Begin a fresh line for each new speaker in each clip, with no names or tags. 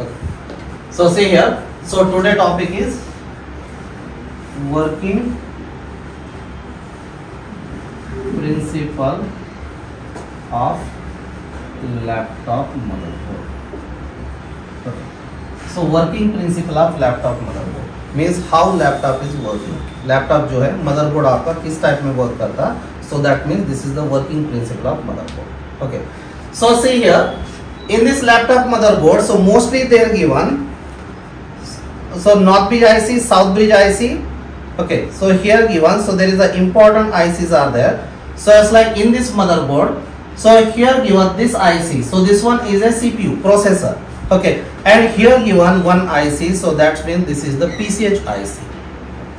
Okay. So see here. So today topic is working principle of laptop motherboard. Okay. So working principle of laptop motherboard means how laptop is working. Laptop जो है motherboard आपका किस type में work करता है. So that means this is the working principle of motherboard. Okay. So see here in this laptop motherboard. So mostly they are given. So North Bridge IC, South Bridge IC. Okay. So here given. So there is the important ICs are there. So it's like in this motherboard. So here given this IC. So this one is a CPU processor. Okay. And here given one IC. So that means this is the PCH IC.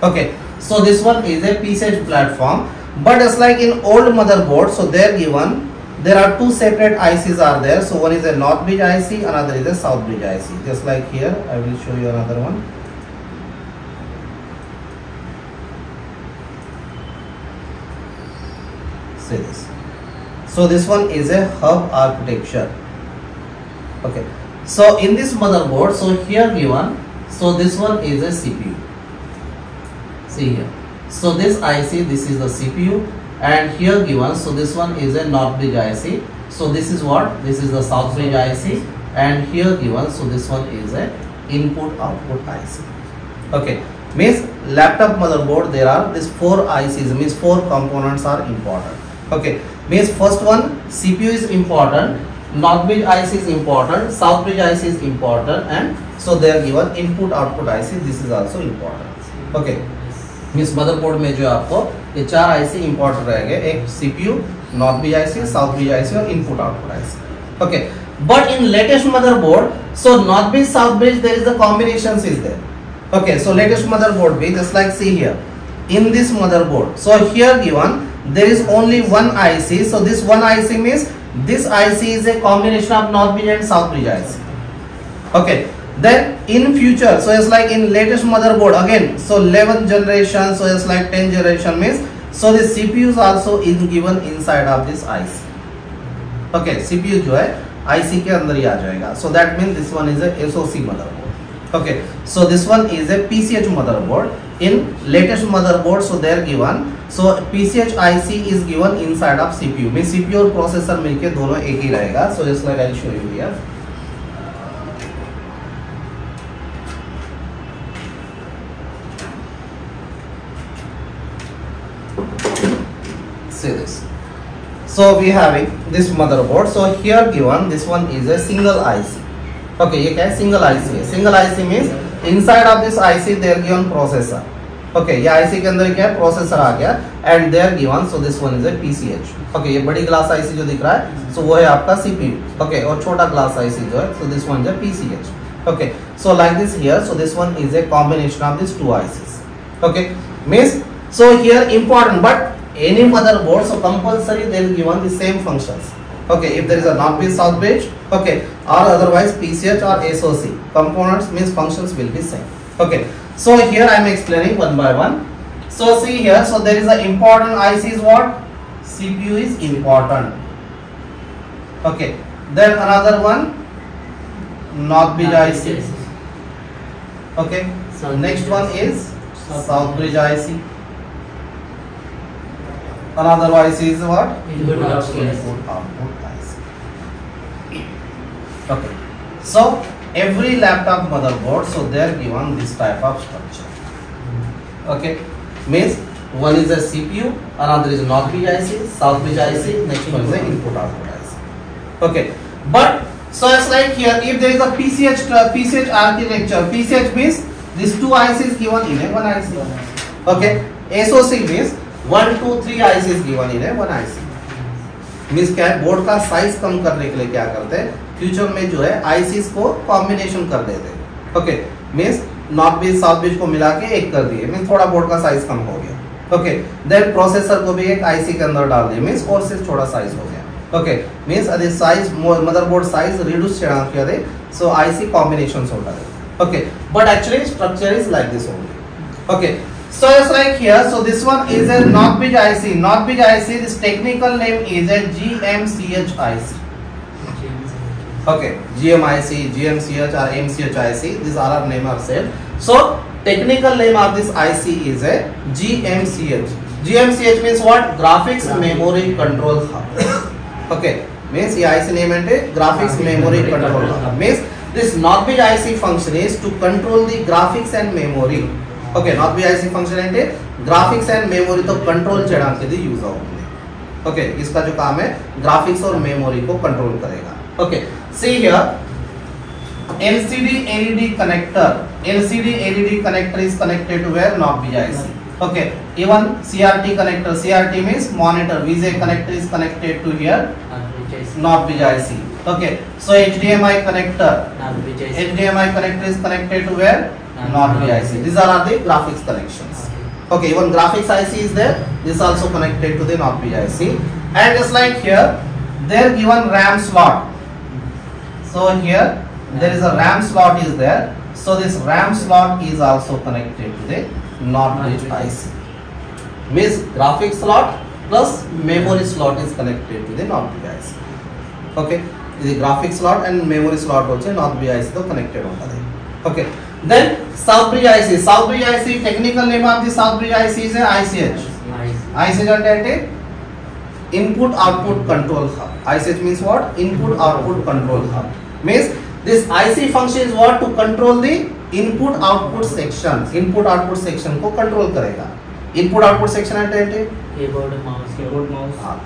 Okay. So this one is a PCH platform. But it's like in old motherboard. So they're given. There are two separate ICs are there. So one is a North Bridge IC, another is a South Bridge IC. Just like here, I will show you another one. See this. So this one is a hub architecture. Okay. So in this motherboard, so here given, so this one is a CPU. See here. So this IC, this is the CPU. And here given, so this one is a North Bridge IC. So this is what? This is the South Bridge IC. And here given, so this one is a input output IC. Okay. Means laptop motherboard, there are these four ICs, means four components are important. Okay. Means first one, CPU is important, North Bridge IC is important, South Bridge IC is important, and so they are given input output IC, this is also important. Okay. Means motherboard में जो आपको ये चार IC important रहेंगे, एक CPU, north bridge IC, south bridge IC और input output IC. Okay. But in latest motherboard, so north bridge south bridge there is the combinations is there. Okay. So latest motherboard भी just like see here in this motherboard. So here given there is only one IC. So this one IC means this IC is a combination of north bridge and south bridge IC. Okay. Then in future, so it's like in latest motherboard again, so 11th generation, so it's like 10th generation means, so the CPUs also is given inside of this IC. Okay, CPU जो है IC के अंदर ही आ जाएगा. So that means this one is a SoC motherboard. Okay, so this one is a PCH motherboard. In latest motherboard, so they are given, so PCH IC is given inside of CPU. means CPU और processor मिलके दोनों एक ही रहेगा. So just like I'll show you here. See this. So we having this motherboard. So here given this one is a single IC. Okay, ये क्या है? Single IC है. Single IC means inside of this IC they are given processor. Okay, ये IC के अंदर क्या है? Processor आ गया. And they are given. So this one is a PCH. Okay, ये बड़ी glass IC जो दिख रहा है, so वो है आपका CPU. Okay, और छोटा glass IC जो है, so this one is a PCH. Okay, so like this here. So this one is a combination of these two ICs. Okay, means so here important, but any motherboard, so compulsory they will given the same functions. Okay, if there is a North Bridge, South Bridge, okay, or otherwise PCH or SoC components means functions will be same. Okay, so here I am explaining one by one. So see here, so there is a important IC is what? CPU is important. Okay, then another one North Bridge IC. Okay, so next one is South Bridge IC. Another IC is what? Input output IC. Okay. So every laptop motherboard, so they are given this type of structure. Okay. Means one is a CPU, another is North Bridge IC, South Bridge IC, next one is a input output IC. Okay. But so it's like here, if there is a PCH architecture, PCH means these two ICs given in a one IC. Okay. SoC means 1, 2, 3 ICs given in a one IC. Means क्या है? Board का size कम करने के लिए क्या करते हैं? Future में जो है ICs को कॉम्बिनेशन कर देते हैं. Okay, means north bridge south bridge को मिला के एक कर दिए, मीन्स थोड़ा बोर्ड का साइज कम हो गया. ओके, देन प्रोसेसर को भी एक IC के अंदर डाल दिए, मीन्स और से थोड़ा साइज हो गया. ओके, मीन्स अदे साइज मदरबोर्ड साइज रिड्यूस किया दे, सो IC कॉम्बिनेशंस होता है. Okay, but actually structure is like this only. Okay, so it's like here, so this one is a North Bridge IC. North Bridge IC, this technical name is a GMCH IC. Okay, GMIC, GMCH or MCH IC, these all are name are same. So technical name of this IC is a GMCH. GMCH means what? Graphics Memory Control Hub. Okay, means the IC name and Graphics Memory Control Hub. Means this NOT bridge IC function is to control the graphics and memory. Okay, NOT bridge IC function అంటే graphics and memory तो control చేయడానికి ఇది use అవుతుంది. Okay, इसका जो काम है graphics और memory को control करेगा. Okay, see here LCD LED connector. LCD LED connector is connected to where? NOT bridge IC. Okay, even CRT connector. CRT means monitor. VGA connector is connected to here NOT bridge IC. Okay, so HDMI connector. HDMI connector is connected to where? NOT bridge IC. These are the graphics connections. Okay, even graphics IC is there. This also connected to the NOT bridge IC. And just like here, there given RAM slot. So here there is a RAM slot is there. So this RAM slot is also connected to the NOT bridge IC. Means graphics slot plus memory slot is connected to the NOT bridge IC. Okay, the graphics slot and memory slot also NOT bridge IC to connected untadi. Okay, then South bridge IC. South bridge IC technical name of the South bridge IC is a ICH. ICH ante input output control hub. ICH means what? Input output control hub. Means this IC function is what? To control the input output section. Input output section को control करेगा. Input output section ante
keyboard mouse.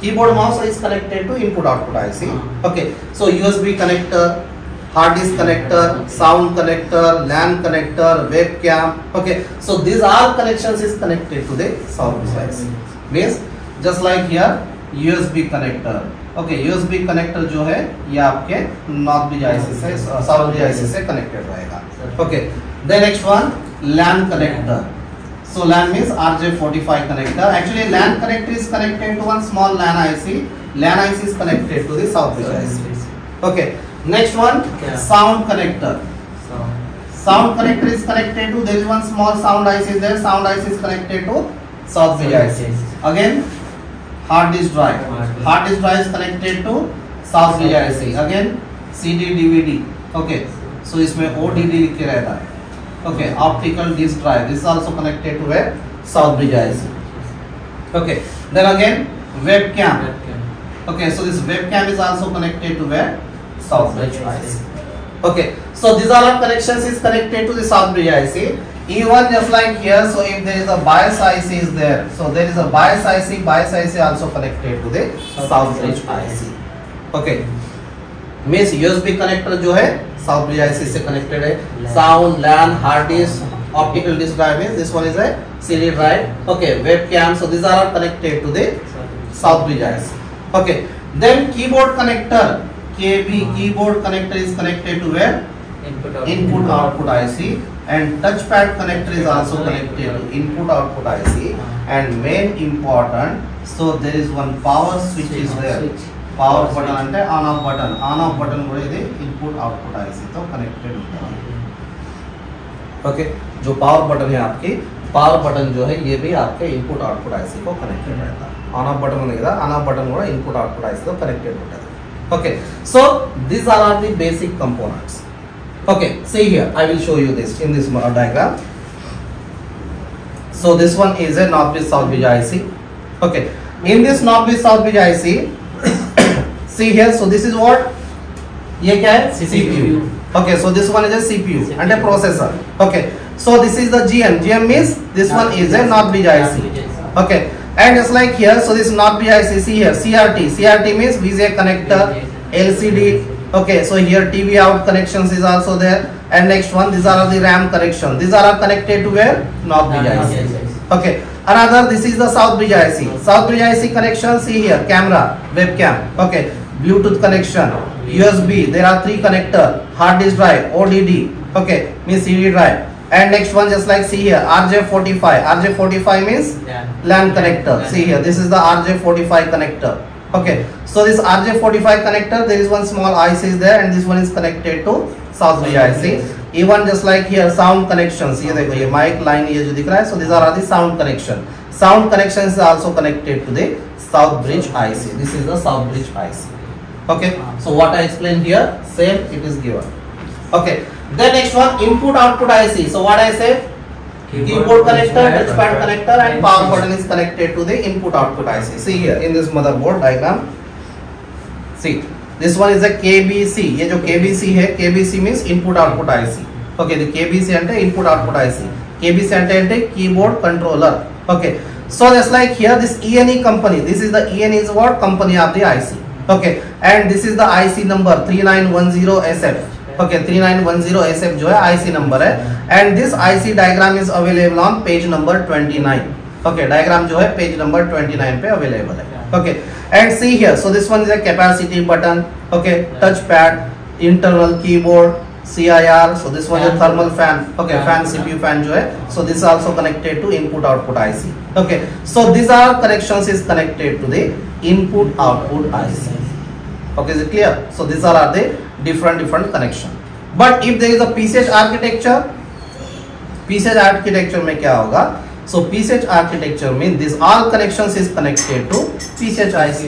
Keyboard mouse is connected to input output IC. Okay, so USB connector, hard disk connector, sound connector, LAN connector, webcam. Okay, so these all connections is connected to the South bridge IC. Means just like here USB connector. Okay, USB connector जो है ये आपके NOT bridge IC से South bridge IC से connected रहेगा. Okay, the next one LAN connector. So LAN means RJ45 connector. Actually LAN connector is connected to one small LAN IC. LAN IC is connected to the South bridge IC. Okay, next one sound connector. Sound connector is connected to, there is one small sound IC is there. Sound IC is connected to South bridge IC. Again hard disk drive. Hard disk drive is connected to South bridge IC. Again CD DVD. Okay, so इसमें ODD लिख के रहता है. Okay, optical disk drive. This is also connected to where? South bridge IC. Okay, then again webcam. Okay, so this webcam is also connected to where? South bridge IC. Okay, so these are all connections is connected to the South bridge IC. Even just like here, so if there is a bias IC is there, so there is a bias IC also connected to the South bridge IC. Okay, means USB connector जो है South bridge IC से connected है. Sound, LAN, hard disk, optical disk drive means this one is a CD drive. Okay, webcam, so these are all connected to the South bridge IC. Okay, then keyboard connector, KB keyboard connector is connected to where? Input output IC. And touchpad connector is also connected to input output IC. And main important, so there is one power switch is there. Power button ante on off button కూడా ఇది input output IC तो connected होता है. Okay, जो power button है आपकी power button जो है ये भी आपके input output IC को connected रहता है. On off button ఉంది కదా, on off button కూడా input output IC तो connected होता है. Okay, so these are the basic components. Okay, see here, I will show you this in this diagram. So this one is a NOT bridge South bridge IC. Okay, in this NOT bridge South bridge IC, see here, so this is what? ये क्या है? CPU. Okay, so this one is a CPU and a processor. Okay, so this is the GM. GM means this one is a NOT bridge IC. Okay, and just like here, so this NOT bridge IC, see here, CRT. CRT means VGA connector, LCD. Okay, so here TV out connections is also there. And next one, these are the RAM connection. These are all connected to where? NOT bridge IC. Okay, another, this is the South bridge IC. South bridge IC connection, see here, camera, webcam. Okay, Bluetooth connection, USB. There are 3 connector, hard disk drive, ODD. Okay, means CD drive. And next one, just like see here, RJ45. RJ45 means LAN connector. See here, this is the RJ45 connector. Okay, so this RJ45 connector, there is one small IC is there, and this one is connected to South bridge IC. Even just like here, sound connections. ये देखो ये mic line ये जो दिख रहा है, so these are the sound connection. Sound connections is also connected to the South bridge IC. This is the South bridge IC. Okay, so what I explained here, same it is given. Okay, then next one, input output IC. So what I said, keyboard connector, touchpad connector, and power button is connected to the input output IC. See here in this motherboard diagram, see this one is a KBC. ये जो KBC है, KBC means input output IC. Okay, the KBC ante input output IC. KBC ante keyboard controller. Okay, so just like here this ENE company, this is the ENE is what company of the IC. Okay, and this is the IC number 3910SF. Okay, 3910SF जो है IC number है, and this IC diagram is available on page number 29. Okay, diagram जो है page number 29 पे available है. Okay, and see here, so this one is a capacity button. Okay, touchpad, internal keyboard, CIR. So this one is a thermal fan. Okay, fan CPU fan जो है. So this is also connected to input output IC. Okay, so these are connections is connected to the input output IC. Okay, is it clear? So these are the different connection. But if there is a PCH architecture, PCH architecture में क्या होगा? So PCH architecture means this all connections is connected to PCH IC.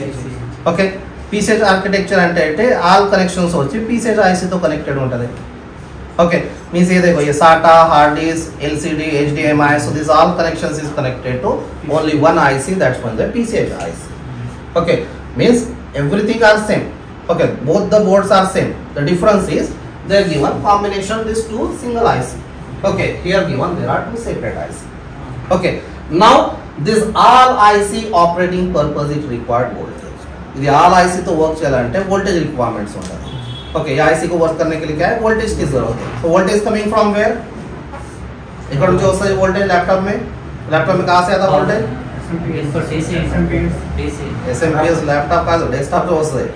Okay, PCH architecture అంటే all connections వచ్చి PCH IC తో connected ఉంటది. Okay, means ये देखो ये SATA, hard disk, LCD, HDMI, so this all connections is connected to only one IC, that's one the PCH IC. Okay, means everything are same. Okay, both the boards are same. The difference is they are given combination these two single IC. Okay, here given there are two separate IC. Okay, now this all IC operating purpose it required voltage. ये all IC तो work चलाने voltage requirements होता है. Okay, ये IC को work करने के लिए क्या है voltage की जरूरत है. So voltage coming from where? इकड़ जो होता है voltage लैपटॉप में कहाँ से आता है voltage? SMPS लैपटॉप का डेस्कटॉप जो होता है.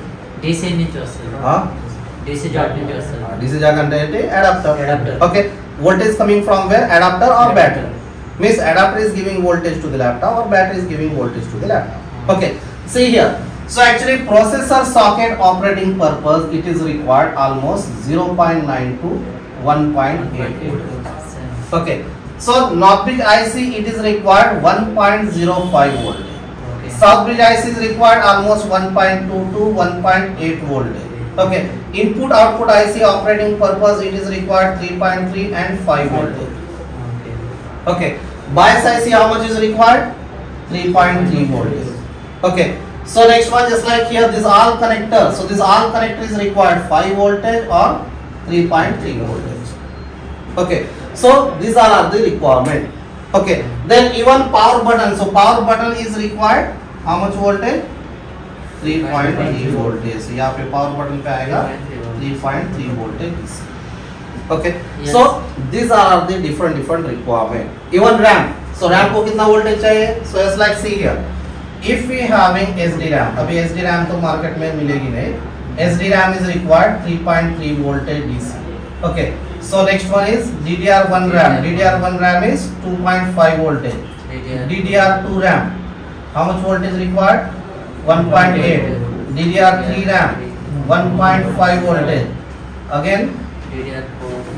DC నుంచి వస్తుంది. DC jack నుంచి వస్తుంది.
DC jack అంటే ఏంటి? Adapter. Okay, voltage coming from where? Adapter or battery? Means adapter is giving voltage to the laptop or battery is giving voltage to the laptop. Okay, see here. So actually processor socket operating purpose it is required almost 0.9 to 1.8 voltage. Okay, so Northbridge IC it is required 1.05 voltage. Southbridge IC is required almost 1.2 to 1.8 voltage. Okay, input output IC operating purpose it is required 3.3 and 5 voltage. Okay, bias IC how much is required? 3.3 voltage. Okay, so next one just like here this all connector. So this all connector is required 5 voltage or 3.3 voltage. Okay, so these are the requirement. Okay, then even power button. So power button is required how much voltage? 3.3 voltage. यहाँ पे power button पे आएगा 3.3 voltage. Okay, yes. So these are the different requirement. Even RAM. So RAM को कितना voltage चाहिए? So just like see here. If we having SD RAM, अभी SD RAM तो market में मिलेगी नहीं. SD RAM is required 3.3 voltage DC. Okay. So next one is DDR1 RAM. DDR1 RAM is 2.5 voltage. DDR2 RAM, how much voltage required? 1.8. DDR3 RAM, 1.5 voltage. Again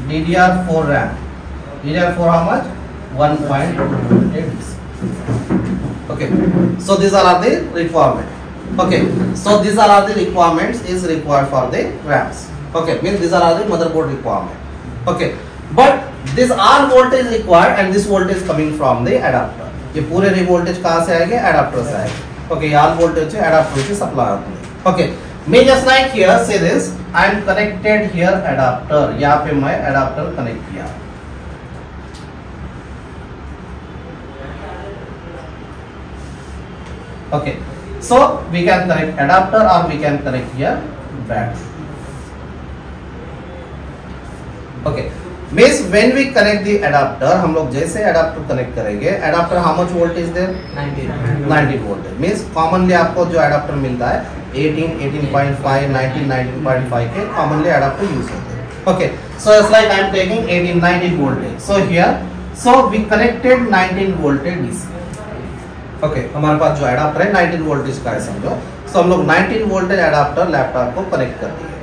DDR4 RAM. DDR4 how much? 1.2 voltage. Okay. So these are the requirement. Okay. So these are the requirements is required for the RAMs. Okay. Means these are the motherboard requirement. Okay, but this R voltage required and this voltage coming from the adapter. ये पूरे रे voltage कहाँ से आएंगे? Adapter से आएंगे. Okay, R voltage से adapter से supply होती है. Okay, मैं just like here say this, I am connected here adapter. यहाँ पे मैं adapter connect किया. Okay, so we can connect adapter or we can connect here battery. Okay, means when we connect the adapter, हम लोग जैसे adapter connect करेंगे, adapter how much voltage there? 90 voltage. Means commonly आपको जो adapter मिलता है 18, 18.5, 19, 19.5 के commonly adapter use होते हैं. Okay, so it's like I am taking 18, 19 voltage. So here, so we connected 19 voltage DC. Okay, हमारे पास जो adapter है 19 voltage का है समझो. So हम लोग 19 voltage adapter laptop को connect कर दिए.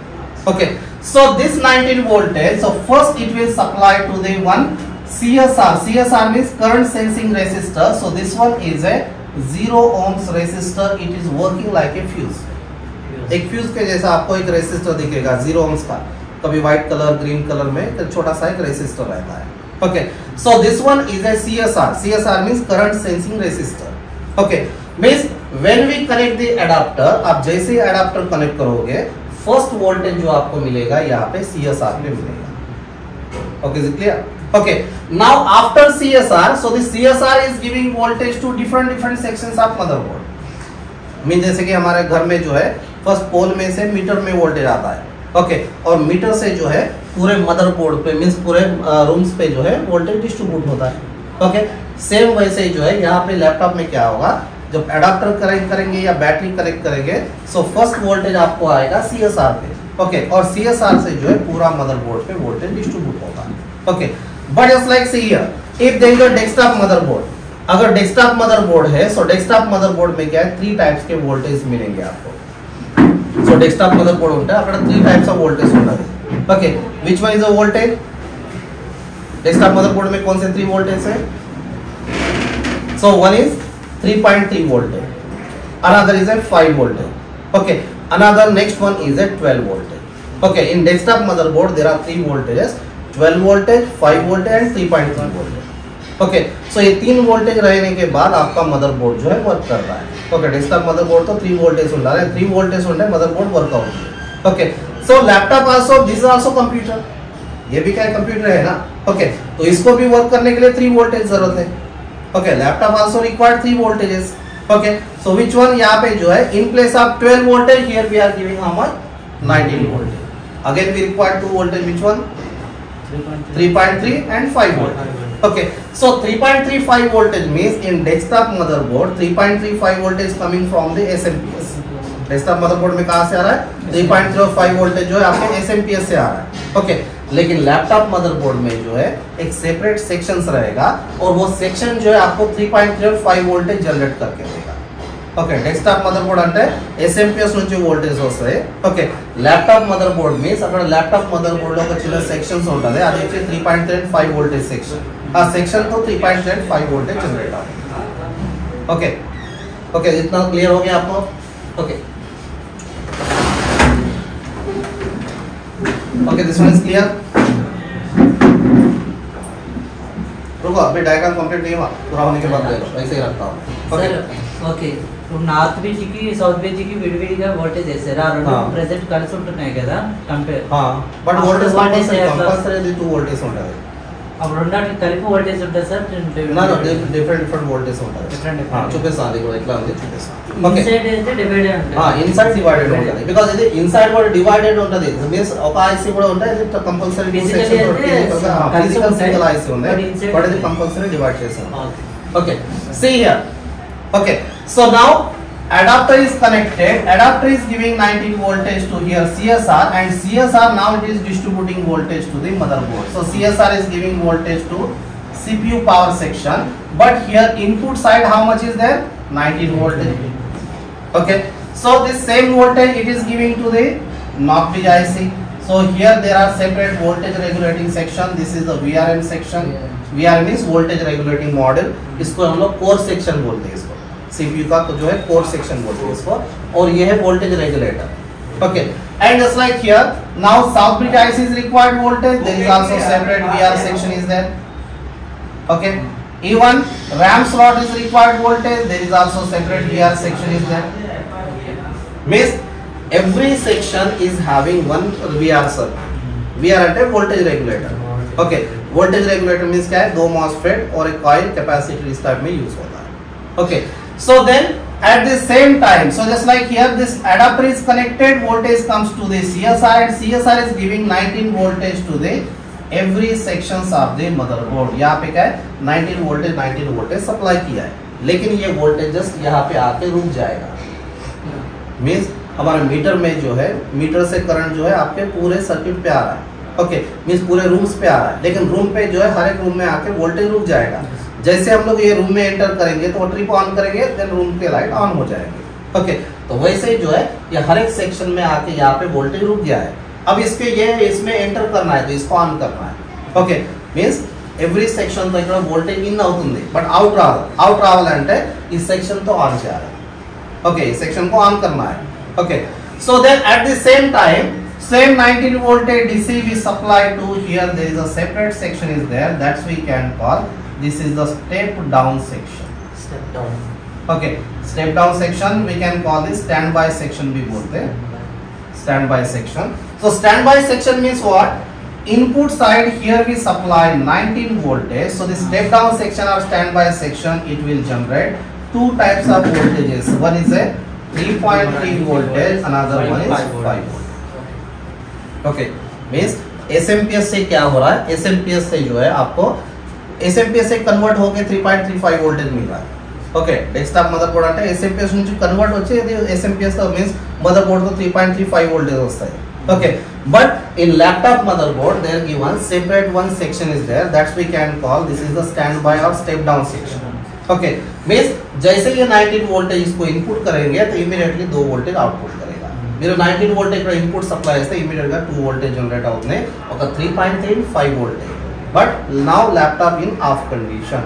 Okay, so this 19 voltage, so first it will supply to the one CSR. CSR means current sensing resistor. So this one is a 0 ohms resistor. It is working like a fuse. एक fuse के जैसा आपको एक resistor दिखेगा 0 ohms का, कभी white colour green colour में एक छोटा सा एक रेसिस्टर रहता है. Okay, so this one is a CSR. CSR means current sensing resistor. Okay, means when we connect the adapter, आप जैसे ही एडाप्टर कनेक्ट करोगे फर्स्ट वोल्टेज जो आपको मिलेगा यहाँ पे CSR में मिलेगा. Okay, is it clear? Okay, now after CSR, so the CSR is giving voltage to different sections of motherboard. Mean जैसे कि हमारे घर में जो है फर्स्ट पोल में से मीटर में वोल्टेज आता है. ओके, और मीटर से जो है पूरे मदरबोर्ड पे मींस पूरे रूम्स पे जो है वोल्टेज डिस्ट्रीब्यूट होता है. ओके, सेम वैसे ही जो है यहाँ पे लैपटॉप में क्या होगा, जब एडाप्टर कनेक्ट करेंगे या बैटरी कनेक्ट करेंगे, सो फर्स्ट वोल्टेज आपको आएगा CSR पे. ओके, और CSR से जो है पूरा मदरबोर्ड पे वोल्टेज डिस्ट्रीब्यूट होता है. Okay, but just like see here, if there is a desktop motherboard, अगर डेस्कटॉप मदरबोर्ड है, सो डेस्कटॉप मदरबोर्ड में क्या है, 3 टाइप्स के वोल्टेज मिलेंगे आपको. सो डेस्कटॉप मदरबोर्ड होता है, अगर 3 टाइप्स ऑफ वोल्टेज होता है. Okay, which one is a voltage? Desktop motherboard में कौन से 3 वोल्टेज है? So one is 3.3 voltage, another is a 5 voltage. Okay, another next one is a 12 voltage. Okay, in desktop motherboard there are 3 voltages, 12 voltage, 5 voltage and 3.3 voltage. Okay, सो ये 3 voltage रहने के बाद आपका motherboard जो है वर्क कर रहा है. ओके, डेस्कटॉप मदरबोर्ड तो 3 वोल्टेज उड़ा रहा है, 3 वोल्टेज उड़ा है, motherboard workout. Okay, so laptop also, this is also computer, ये भी क्या है, कंप्यूटर है ना. ओके, तो इसको भी वर्क करने के लिए 3 वोल्टेज जरूरत है. Okay, laptop also required 3 voltages. Okay, so which one, यहाँ पे जो है in place of 12 voltage here we are giving how much, 19 voltage. Again we require 2 voltage, which one, 3.3 and 5 voltage. Okay, so 3.35 voltage means in desktop motherboard 3.35 voltage coming from the SMPS. desktop motherboard में कहाँ से आ रहा है, 3.05 voltage जो है आपके SMPS से आ रहा है. Okay, लेकिन लैपटॉप मदरबोर्ड में जो है एक सेपरेट सेक्शंस रहेगा और वो सेक्शन जो है आपको 3.05 वोल्टेज जनरेट करके देगा. ఓకే, డెస్క్టాప్ మదర్బోర్డ్ అంటే SMPS నుంచి వోల్టేజ్ వస్తాయి. ఓకే, ల్యాప్టాప్ మదర్బోర్డ్ మీన్స్ అక్కడ ల్యాప్టాప్ మదర్బోర్డ్ లో ఒక చిన్న సెక్షన్స్ ఉంటుంది, అది వచ్చి 3.35 వోల్టేజ్ సెక్షన్. ఆ సెక్షన్ తో 3.35 वोल्टेज जनरेट होगा. ओके ओके, इतना क्लियर हो गया आपको? Okay okay, this one is clear. रुको, अभी डायग्राम कंप्लीट नहीं हुआ, पूरा होने के बाद ले लो, ऐसे ही रखता हूँ.
ओके ओके, ఇప్పుడు నార్త్ బీచ్కి సౌత్ బీచ్కి విడివిడిగా వోల్టేజ్ వేసారు, ఆ రెండు ప్రెజెంట్ కలిసి ఉంటున్నాయి కదా compare.
But voltage compulsory 2 voltage ఉంటుంది.
అప్పుడు రెండాటికి కలిపి వోల్టేజ్ ఉంటుంది సార్?
డిఫరెంట్ వోల్టేజ్ ఉంటుంది. చూపిస్తాను, అది కూడా ఎట్లా ఉంది చూపిస్తాను.
ఇన్సైడ్ అయితే డివైడెడ్ ఉంటుంది,
ఇన్సైడ్ డివైడెడ్ ఉంటుంది. బికాజ్ ఇది ఇన్సైడ్ కూడా డివైడెడ్ ఉంటుంది. మీన్స్ ఒక ఐసీ కూడా ఉంటాయి, ఇది కంపల్సరీ ఫిజికల్ సింగిల్ ఐసీ ఉంది, బట్ ఇది కంపల్సరీ డివైడ్ చేస్తాం. Okay, see here. Okay, so now adapter is connected, adapter is giving 19 voltage to here CSR, and CSR now it is distributing voltage to the motherboard. So CSR is giving voltage to CPU power section, but here input side how much is there, 19 voltage. Okay, so this same voltage it is giving to the knob bridge IC. So here there are separate voltage regulating section, this is the VRM section. VRM is voltage regulating module, इसको हम लोग core section बोलते हैं. इसको CPU का तो जो है कोर सेक्शन बोलते हैं इसको, और ये है voltage regulator. Okay, and just like here now south bridge IC is required voltage, there is also separate VR section is there. Okay, even RAM slot is required voltage, there is also separate VR section is there. Means every section is having one VR circuit. VR at a voltage regulator. Okay, voltage regulator means क्या है, 2 MOSFET और एक coil capacitor इस type में use होता है. Okay, so then at the same time, so just like here this adapter is connected, voltage comes to the CSR, and CSR is giving 19 voltage to the every sections of the motherboard. यहाँ पे क्या है, 19 voltage supply किया है, लेकिन ये voltage just यहाँ पे आके रुक जाएगा. मीन्स हमारे मीटर में जो है, मीटर से करंट जो है आपके पूरे सर्किट पे आ रहा है. ओके, मीन्स पूरे रूम्स पे आ रहा है, लेकिन रूम पे जो है हर एक रूम में आके वोल्टेज रुक जाएगा. जैसे हम लोग ये रूम में एंटर करेंगे तो ट्रिप ऑन करेंगे, देन रूम के लाइट ऑन हो जाएंगे. ओके, तो वैसे ही जो है ये हर एक सेक्शन में आके यहाँ पे वोल्टेज रुक गया है. अब इसके ये इसमें एंटर करना है तो इसको ऑन करना है. ओके, मीन्स एवरी सेक्शन तो ఇక్కడ वोल्टेज इन అవుతుంది, बट అవుట్ రావాలంటే ఈ సెక్షన్ తో ఆన్ చేయాలి. ఓకే, ఈ సెక్షన్ को ऑन करना है. Okay, So then at the same time, same 19 voltage DC we supply to here. There is a separate section is there. That's we can call. This is the step down section.
Step down.
Okay, step down section we can call this standby section भी बोलते हैं. Standby section. So standby section means what? Input side here we supply 19 voltage. So the step down section or standby section, it will generate two types of voltages. One is a 3.3 voltage, another one is 5 volt. Okay, means SMPS से क्या हो रहा है, SMPS से जो है आपको SMPS से कन्वर्ट होके 3.35 वोल्टेज मिल रहा है. ఓకే, డెస్క్టాప్ మదర్ బోర్డ్ అంటే ఎస్ఎంపిఎస్ నుంచి కన్వర్ట్ వచ్చి ఇది ఎస్ఎంపిఎస్ మీన్స్ మదర్ బోర్డ్ తో 3.35 వోల్టేజ్ వస్తాయి. Okay, but in laptop mother board there given separate one section is there, that's we can call this is the standby और step down section. Okay, means जैसे ये 19 voltage इसको input करेंगे तो immediately 2 voltage output करेगा. మీరు 19 voltage ఇక్కడ input supply చేస్తే ఇమిడియట్ గా 2 వోల్టేజ్ జనరేట్ అవుతుంది, ఒక 3.3 5 voltage. But now laptop in off condition.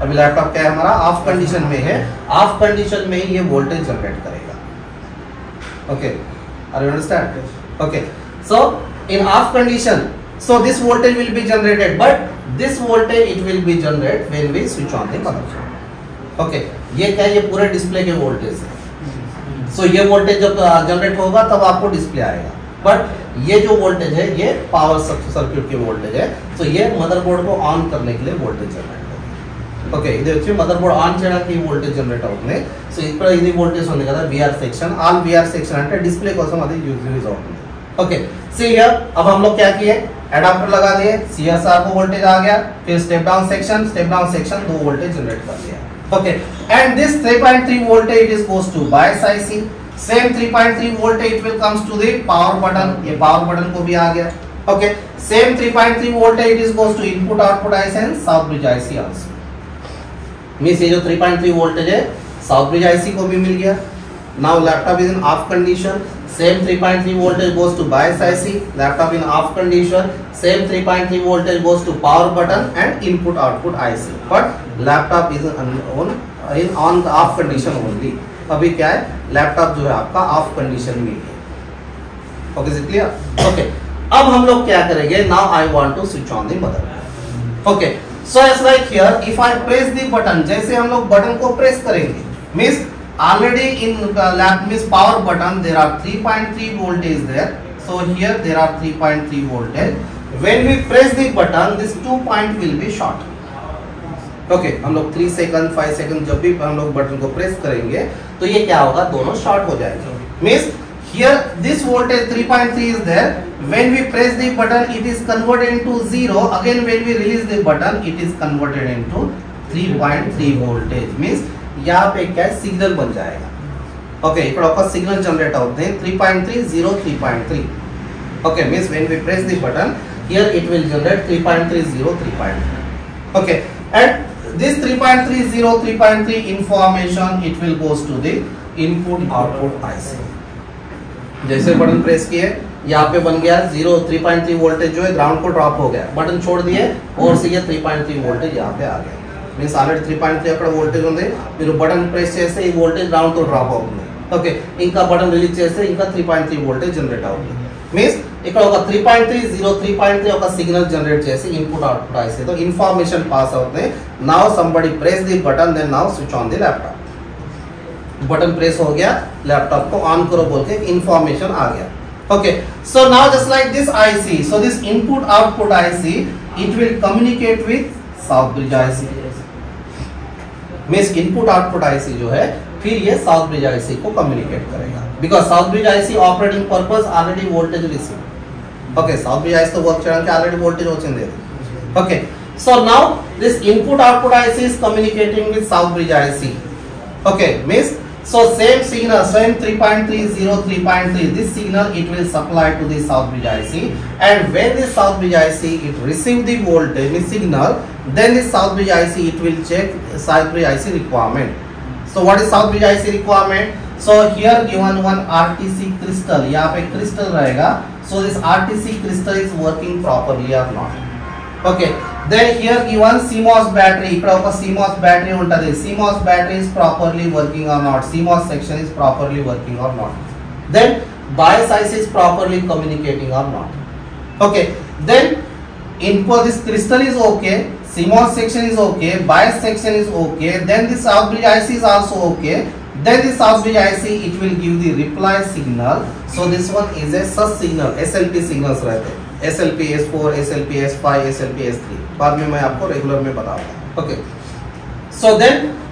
अभी लैपटॉप क्या है हमारा ऑफ कंडीशन में है, ऑफ कंडीशन में ये वोल्टेज जनरेट करेगा. Okay, are you understand? Okay, so in off condition so this voltage will be generated, but this voltage it will be generate when we switch on the motherboard. Okay, ये क्या, ये पूरे display के voltage है. सो ये voltage जब generate होगा तब आपको डिस्प्ले आएगा, बट ये जो वोल्टेज है ये पावर सर्किट के वोल्टेज है. तो ये मदरबोर्ड को ऑन करने के लिए वोल्टेज जनरेट होगा. ఓకే, ఇది వచ్చి మదర్బోర్డ్ ఆన్ చేయడానికి ఈ వోల్టేజ్ జనరేట్ అవుతుంది. సో ఇక్కడ ఇది వోల్టేజ్ ఉంది కదా VR section, on VR section అంటే డిస్ప్ले కోసం అది యూజ్ అవుతుంది. ओके, सी हियर अब हम लोग क्या किए, एडाप्टर लगा दिए, सीएसआर को वोल्टेज आ गया, फिर step down section 2 voltage generate कर दिया. Okay, and this 3.3 voltage it is goes to bias IC. Same 3.3 voltage it will comes to the power button, ये पावर बटन को भी आ गया. Okay, same 3.3 voltage it is goes to input output IC and south bridge IC also. Means ये जो 3.3 voltage है south bridge IC को भी मिल गया. Now laptop is in off condition, same 3.3 voltage goes to bias IC, laptop in off condition, same 3.3 voltage goes to power button and input output IC, but laptop is on the off condition only. अभी क्या है, laptop जो है आपका of condition में है. Okay, is it clear? Okay, अब हम लोग क्या करेंगे, now I want to switch on the motherboard. Okay, so as like here if I press the button, जैसे हम लोग बटन को प्रेस करेंगे means already in lap means power button there are 3.3 voltage there. So here there are 3.3 voltage. When we press the button this 2 point will be short. Okay, हम लोग 3 second 5 second जब भी हम लोग button को press करेंगे तो ये क्या होगा, दोनों शॉर्ट हो जाएंगे. Means here this voltage 3.3 is there. When we press the button it is converted into 0. Again when we release the button it is converted into 3.3 voltage. Means यहाँ पे क्या सिग्नल बन जाएगा. ओके, ఇక్కడ ఒక సిగ్నల్ జనరేట్ అవుతుంది 3.3 0 3.3. Okay, means when we press the button here it will generate 3.3 0 3.3. Okay, and this 3.3 0 3.3 information it will goes to the input output IC. जैसे button press किए यहाँ पे बन गया 0 3.3 वोल्टेज जो है ग्राउंड को ड्रॉप हो गया, बटन छोड़ दिए और से ये 3.3 वोल्टेज यहाँ पे आ गया. మీన్స్ ఆల్రెడీ 3.3 అక్కడ వోల్టేజ్ ఉంది, మీరు బటన్ ప్రెస్ చేస్తే ఈ వోల్టేజ్ గ్రౌండ్ తో డ్రాప్ అవుతుంది. ఓకే, ఇంకా బటన్ రిలీజ్ చేస్తే ఇంకా 3.3 వోల్టేజ్ జనరేట్ అవుతుంది. మీన్స్ ఇక్కడ ఒక 3.3 0 3.3 ఒక సిగ్నల్ జనరేట్ చేసి ఇన్పుట్ అవుట్పుట్ ఐసి తో ఇన్ఫర్మేషన్ పాస్ అవుతుంది. Now somebody press the button then now switch on the laptop. Button press हो गया, लैपटॉप को ऑन करो बोल के इन्फॉर्मेशन आ गया. Okay, so now just like this IC, so this input output IC it will communicate with south bridge IC. Means input output IC जो है फिर ये साउथ ब्रिज आईसी को कम्युनिकेट करेगा, because south bridge IC operating purpose already voltage receive. Okay, south bridge IC तो work చేయడానికి already voltage వచ్చింది. Okay, so now this input output IC is communicating with south bridge IC. Okay, means so same signal, same 3.3 0 3.3, this signal it will supply to the south bridge IC, and when the south bridge IC it receive the voltage signal, then the south bridge IC it will check south bridge IC requirement. So what is south bridge IC requirement? So here given one RTC crystal, यहाँ पे crystal रहेगा. So this RTC crystal is working properly or not. Okay, then here given CMOS battery, ఇక్కడ ఒక CMOS battery ఉంటది. CMOS battery is properly working or not, CMOS section is properly working or not. then bias IC is properly communicating or not. Okay, then input this crystal is okay, CMOS section is okay, bias section is okay, then the South bridge IC is also okay. Then the South bridge IC, it will give the reply signal. So this one is a such signal, SLP signals रहते हैं, SLP S4, SLP S5, SLP S3. बाद में मैं आपको regular में बताऊंगा. Okay.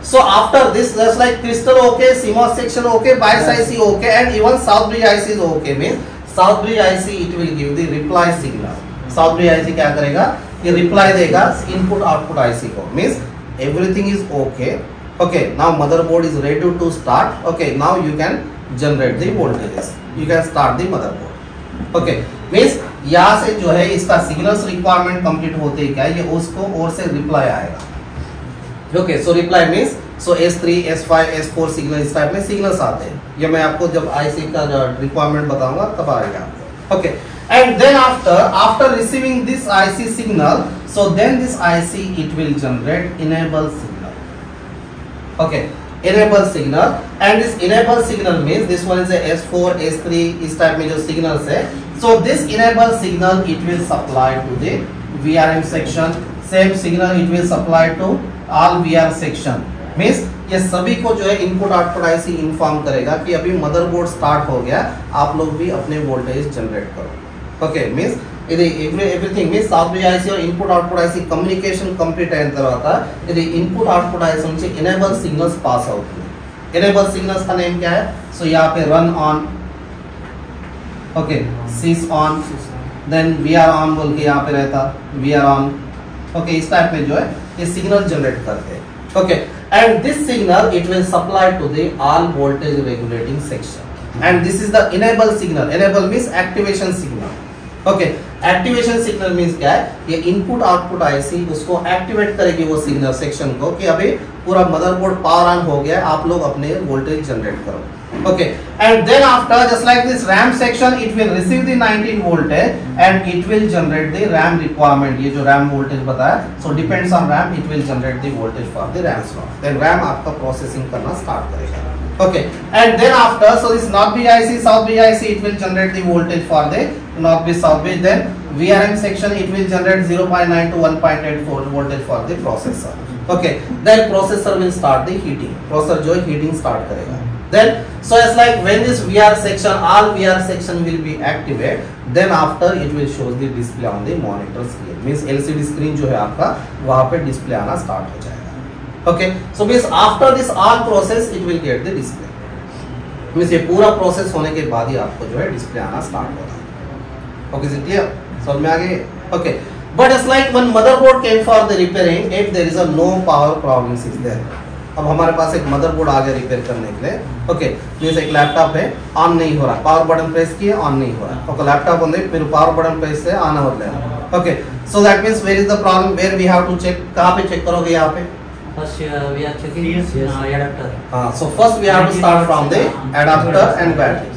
So after this, just like crystal okay, CMOS section okay, bias IC okay, and even South bridge IC is okay. Means South bridge IC it will give the reply signal. South bridge IC क्या करेगा? ये reply देगा input output IC को. Means everything is okay. Okay, now motherboard is ready to start. Okay, now you can generate the voltages. You can start the motherboard. Okay, means यहाँ से जो है इसका signals requirement complete होते ही क्या है, ये उसको और से reply आएगा. Okay, so reply means so S3, S5, S4 signal इस टाइप में signals आते हैं. ये मैं आपको जब IC का requirement बताऊंगा तब आएगा. Okay, and then after receiving this IC signal, so then this IC it will generate enable signal. Okay, enable signal, and this enable signal means this one is a S4, S3 इस type में जो signals है. So this enable signal it will supply to the VRM section. Same signal it will supply to all VR section. Means ये सभी को जो है input output IC inform करेगा कि अभी मदरबोर्ड स्टार्ट हो गया, आप लोग भी अपने वोल्टेज जनरेट करो. Okay, means ఇది everything means south bridge IC और input output IC communication complete అయిన తర్వాత ఇది इनपुट आउटपुट ఐసి నుంచి ఎనేబుల్ सिग्नल्स पास అవుతుంది. ఎనేబుల్ सिग्नल्स का नेम क्या है? सो यहाँ पे रन ऑन, ओके, सीस ऑन, देन वीआर ऑन बोल के यहाँ पे रहता वीआर ऑन. ओके, इस टाइप में जो है ये सिग्नल जनरेट करते हैं. Okay, and this signal it will supply to the all voltage regulating section, and this is the enable signal. Enable means activation signal. Okay, activation signal means क्या है? ये इनपुट आउटपुट आईसी उसको activate करेगी वो signal section को कि अभी पूरा मदरबोर्ड पावर ऑन हो गया, आप लोग अपने वोल्टेज जनरेट करो. Okay, and then after just like this RAM section it will receive the 19 voltage and it will generate the RAM requirement. ये जो रैम वोल्टेज बताया, so depends on RAM, it will generate the voltage for the RAM slot. Then RAM आपका processing करना start करेगा. Okay, and then after, so this north bridge IC, south bridge IC, it will generate the voltage for the north bridge, south bridge. Then VRM section, it will generate 0.9 to 1.8 volt voltage for the processor. Okay, then processor will start the heating. Processor जो heating start करेगा. Then so it's like when this VR section, all VR section will be activated. Then after it will show the display on the monitor screen. Means LCD screen जो है आपका वहाँ पे display आना start हो जाएगा. Okay, so means after this all process it will get the display. Means ये पूरा process होने के बाद ही आपको जो है display आना start होगा. Okay, is it clear? समझ में आ गई? Okay, but it's like when motherboard came for the repairing, if there is a no power problems is there. अब हमारे पास एक मदरबोर्ड आ गया रिपेयर करने के लिए. ओके, मींस एक लैपटॉप है, ऑन नहीं हो रहा, पावर बटन प्रेस किए ऑन नहीं हो रहा. ओके, लैपटॉप ఉంది మీరు పవర్ బటన్ ప్రెస్ से ऑन हो रहा है. Okay, so that means where is the problem, where we have to check. कहां पे चेक करोगे? यहाँ पे
first we are checking adapter.
So first we have to start from the adapter and battery.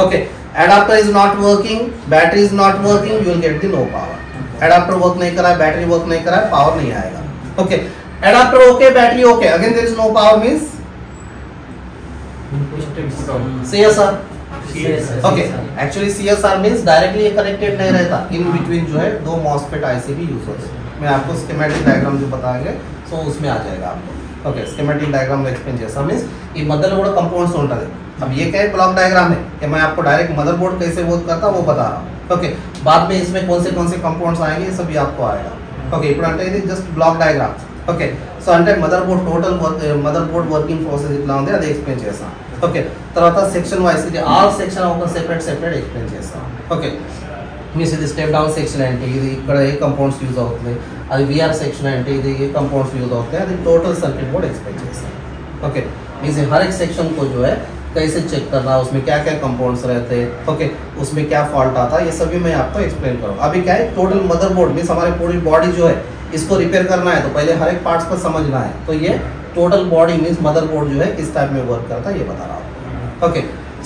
Okay, adapter is not working, battery is not working, you will get the no power. Adapter work नहीं कर रहा है, battery work नहीं कर रहा है, power नहीं आएगा. Okay, adapter okay, battery okay, again there is no power means CSR. Okay, actually CSR means directly connected नहीं रहता, in between जो है दो MOSFET IC भी यूज होते हैं. मैं आपको स्कीमेटिक डायग्राम जो बताएंगे सो उसमें आ जाएगा आपको. ओके, स्कीमेटिक डायग्राम में एक्सप्लेन చేస్తా. मींस ఈ మదర్బోర్డ్ कंपाउंड्स ఉంటుంది. अब ये क्या है? ब्लॉक डायग्राम है कि मैं आपको डायरेक्ट मदरबोर्ड कैसे वर्क करता वो बता रहा हूँ. ओके, बाद में इसमें कौन से कंपाउंड्स आएंगे ये सभी आपको आएगा. ओके, ఇప్పుడు అంటే ఇది just block diagram. Okay, so అంటే motherboard total motherboard working process ఇట్లా ఉంది, అది ఎక్స్ప్లెయిన్ చేస్తాను. ఓకే, తర్వాత సెక్షన్ వైస్ ఇది ఆల్ సెక్షన్ ఒక సెపరేట్ ఎక్స్ప్లెయిన్ చేస్తాను. ఓకే, మీన్స్ ఇది స్టెప్ డౌన్ సెక్షన్ అంటే ఇది ఇక్కడ ఏ కంపౌండ్స్ యూజ్ అవుతుంది, అది VR సెక్शन అంటే ఇది ఏ कंपाउंड्स यूज होते हैं, అది टोटल सर्किट बोर्ड एक्सप्लेन చేస్తాం. ओके, मींस हर एक सेक्शन को जो है कैसे चेक करना, उसमें क्या क्या कंपाउंड्स रहते हैं, ओके, उसमें क्या फॉल्ट आता है, ये सभी मैं आपको एक्सप्लेन करूँगा. अभी क्या है? टोटल मदरबोर्ड मींस हमारी पूरी बॉडी जो है इसको रिपेयर करना है तो पहले हर एक पार्ट्स को समझना है. तो ये टोटल बॉडी मींस मदरबोर्ड जो है किस टाइप में वर्क करता है ये बता रहा हूँ. Okay,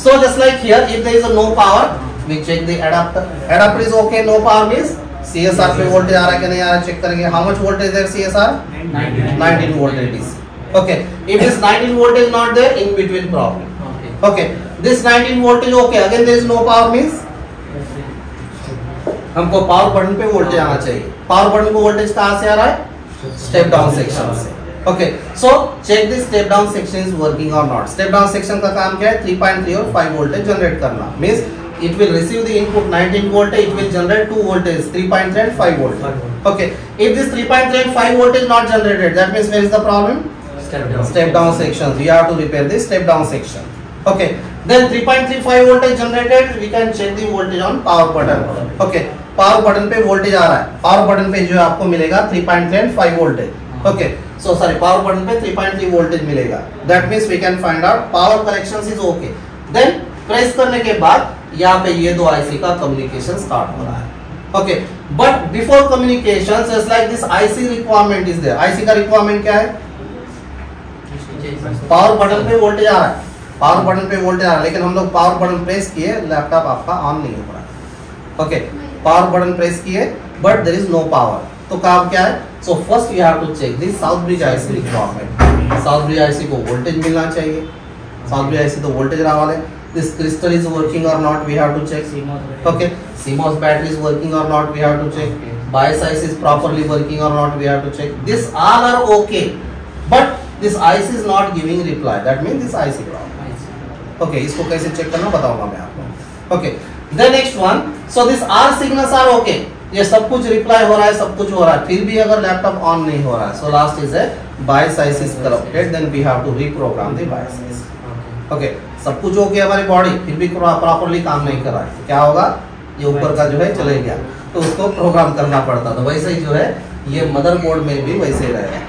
so just like here if there is a no power we check the adapter. Adapter is okay, no power means CSR पे वोल्टेज आ रहा है कि नहीं आ रहा है चेक करेंगे. how much voltage there CSR? 19 voltage is. Okay, if this 19 voltage not there, in between problem. Okay, this 19 voltage okay, again there is no power means हमको पावर बटन पे वोल्टेज आना चाहिए। पावर बटन को voltage कहां से आ रहा है? स्टेप डाउन सेक्शन से। Okay, so check this step down section is working और नॉट। स्टेप डाउन सेक्शन का काम क्या है? 3.3 और 5 वोल्टेज जनरेट करना। Means it will receive the input 19 voltage, it will generate two voltages 3.3 and 5 voltage. Okay, if this 3.3 and 5 voltage not generated, that means where is the problem? Step down sections. We have to repair this step down section. Okay, then 3.35 voltage generated, we can check the voltage on power button. Okay, power button पे voltage आ रहा है, power button पे जो है आपको मिलेगा 3.3 and 5 voltage. Okay, so sorry, power button पे 3.3 voltage मिलेगा. That means we can find out power connections is okay. Then press करने के बाद यहाँ पे ये दो आईसी का कम्युनिकेशन स्टार्ट हो रहा है। Okay, but before communication just like this IC requirement is there. IC का रिक्वायरमेंट क्या है? पावर बटन पे वोल्टेज आ रहा है, पावर बटन पे वोल्टेज आ रहा है, लेकिन हम लोग पावर बटन प्रेस किए, लैपटॉप आपका ऑन नहीं हो रहा है। ओके, पावर बटन प्रेस किए but there is no power, तो काम क्या है? So first we have to check this south bridge IC requirement. South bridge IC को वोल्टेज मिलना चाहिए, साउथ ब्रिज आईसी तो वोल्टेज रहा वाले। This crystal is working or not, we have to check. Okay, CMOS battery is working or not, we have to check. Bias IC is properly working or not, we have to check. This all are okay, but this IC is not giving reply. That means this IC problem. Okay, इसको कैसे check करना बताऊंगा मैं आपको। Okay, the next one. So this R signals are okay. ये सब कुछ reply हो रहा है, सब कुछ हो रहा है, फिर भी अगर लैपटॉप ऑन नहीं हो रहा है, so last is a bias IC is corrupted. Then we have to reprogram the bias IC. Okay, सब कुछ हो गया हमारी बॉडी, फिर भी प्रॉपर्ली काम नहीं कर रहा है, तो क्या होगा? ये ऊपर का जो है चले गया, तो उसको प्रोग्राम करना पड़ता। तो वैसे ही जो है ये मदरबोर्ड में भी वैसे ही रहेगा।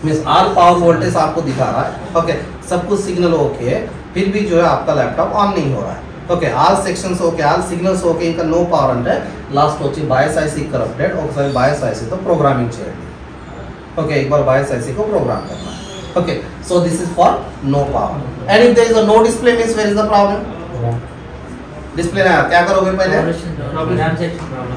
मींस ऑल पावर वोल्टेज आपको दिखा रहा है। ओके, सब कुछ सिग्नल ओके है, फिर भी जो है आपका लैपटॉप ऑन नहीं हो रहा है। Okay, all sections okay, all signals okay, इनका नो पावर అంటే लास्ट వచ్చి बायस आईसी करप्टेड। ఒకసారి बायस आईसी तो प्रोग्रामिंग చేయండి। ओके, एक बार बायस आईसी को प्रोग्राम करना है। Okay, so this is for no power. And if there is a no display means where is the problem? Display ना, क्या करोगे पहले?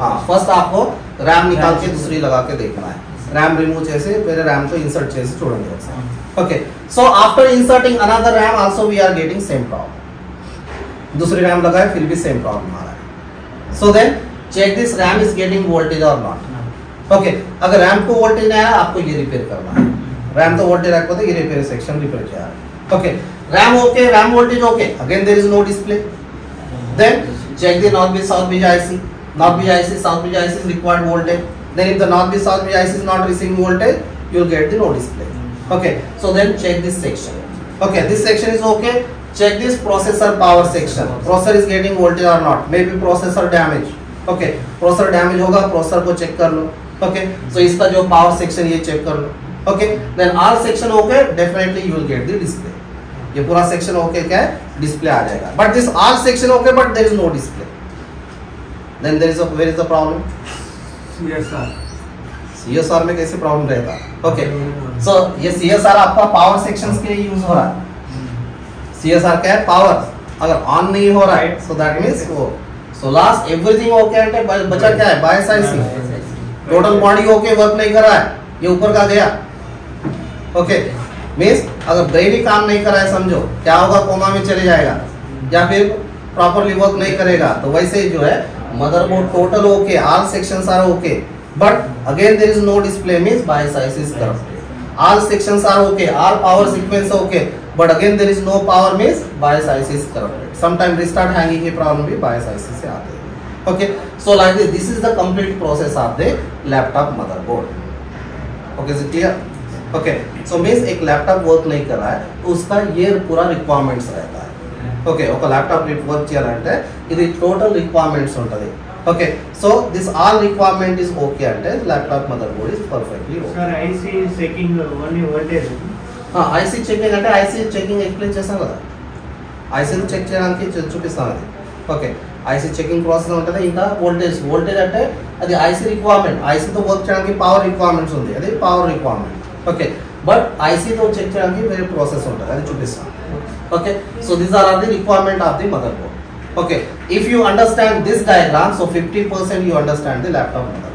हाँ, फर्स्ट आपको रैम निकाल के दूसरी लगा के देखना है। रैम रिमूव చేసి వేరే रैम को इंसर्ट చేసి చూడండి ఒకసారి। Okay, so after inserting another RAM also we are getting same problem. दूसरी रैम लगाए फिर भी सेम प्रॉब्लम आ रहा है। So then check this RAM is getting voltage or not. Okay, अगर रैम को वोल्टेज नहीं आया आपको ये रिपेयर करना है। रैम तो वोल्टेज रखते ये रिपेयर सेक्शन रिपेयर किया है। Okay, RAM okay, RAM voltage okay, again there is no display. Then check the north bridge south bridge IC. North bridge IC south bridge IC is required voltage. Then if the north bridge south bridge IC is not receiving voltage, you will get the no display. Okay, so then check this section. Okay, this section is okay. Check this processor power section. Processor is getting voltage or not? Maybe processor damage. Okay, processor damage होगा, processor को check कर लो। Okay, so इसका जो power section ये check कर लो। Okay, then all section okay, definitely you will get the display. ये पूरा section okay क्या है? Display आ जाएगा। But this all section okay, but there is no display. Then there is a where is the problem? CSR में कैसे problem रहेगा? Okay, so ये CSR आपका पावर सेक्शंस के लिए यूज हो रहा है। CSR क्या है? पावर। अगर ऑन नहीं हो रहा है, so that means वो so last everything okay है, बचा क्या है? Bias IC. Total body okay, work नहीं कर रहा है, ये ऊपर का गया। ओके, मींस अगर ब्रेन ही काम नहीं कर रहा है समझो क्या होगा? कोमा में चले जाएगा या फिर प्रॉपर्ली वर्क नहीं करेगा। तो वैसे ही जो है motherboard total okay, all sections are okay, but again there is no display means bias IC is corrupted. All sections are okay, all power sequence okay, but again there is no power means bias IC is corrupted. Sometime restart hanging की problem भी bias IC से आती है। Okay, so like this is the complete process of the laptop motherboard. Okay, is clear? Okay, so means एक laptop work नहीं कर रहा है तो उसका ये पूरा रिक्वायरमेंट्स रहता है। ओके, ఒక ల్యాప్టాప్ వర్క్ చేయాలంటే ఇది టోటల్ రిక్వైర్మెంట్స్ ఉంటది। Okay, so this all requirement is okay అంటే laptop motherboard is perfectly okay.
Sir IC checking only voltage
IC checking అంటే ఐసి చెకింగ్ ఎక్స్ప్లెయిన్ చేశాను కదా, ఐసిని చెక్ చేయడానికి చూపిస్తాను అది। ఓకే, ఐసి చెకింగ్ ప్రాసెస్ ఉంటుంది। ఇంకా వోల్టేజ్, వోల్టేజ్ అంటే అది ఐసి రిక్వైర్మెంట్, ఐసితో వర్క్ చేయడానికి పవర్ రిక్వైర్మెంట్స్ ఉంది, అది పవర్ రిక్వైర్మెంట్। ఓకే, బట్ ఐసితో చెక్ చేయడానికి వేరే ప్రాసెస్ ఉంటుంది, అది చూపిస్తాను। Okay, so these are the requirement of the motherboard. Okay, if you understand this diagram, so 50% you understand the laptop motherboard.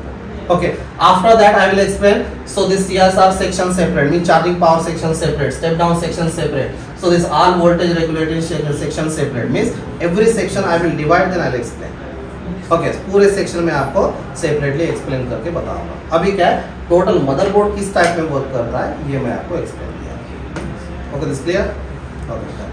Okay, after that I will explain. So this CSR section separate, means charging power section separate, step down section separate. So this all voltage regulating section separate means every section I will divide then I will explain. Okay, पूरे section में आपको separately explain करके बताऊंगा. अभी क्या है, total motherboard किस type में वर्क कर रहा है ये मैं आपको एक्सप्लेन किया. Okay, this clear? ओके.